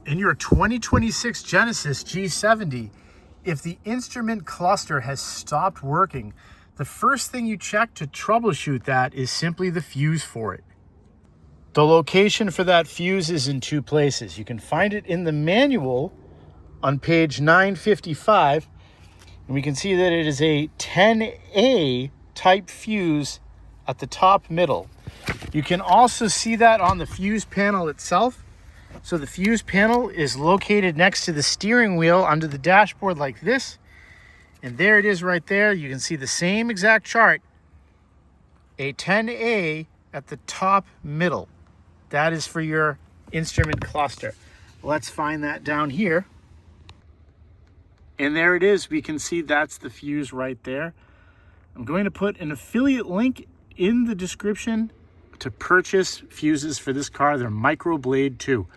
In your 2026 Genesis G70, if the instrument cluster has stopped working, the first thing you check to troubleshoot that is simply the fuse for it. The location for that fuse is in two places. You can find it in the manual on page 955, and we can see that it is a 10A type fuse at the top middle. You can also see that on the fuse panel itself. So the fuse panel is located next to the steering wheel under the dashboard like this. And there it is right there. You can see the same exact chart, a 10A at the top middle. That is for your instrument cluster. Let's find that down here. And there it is. We can see that's the fuse right there. I'm going to put an affiliate link in the description to purchase fuses for this car. They're microblade too.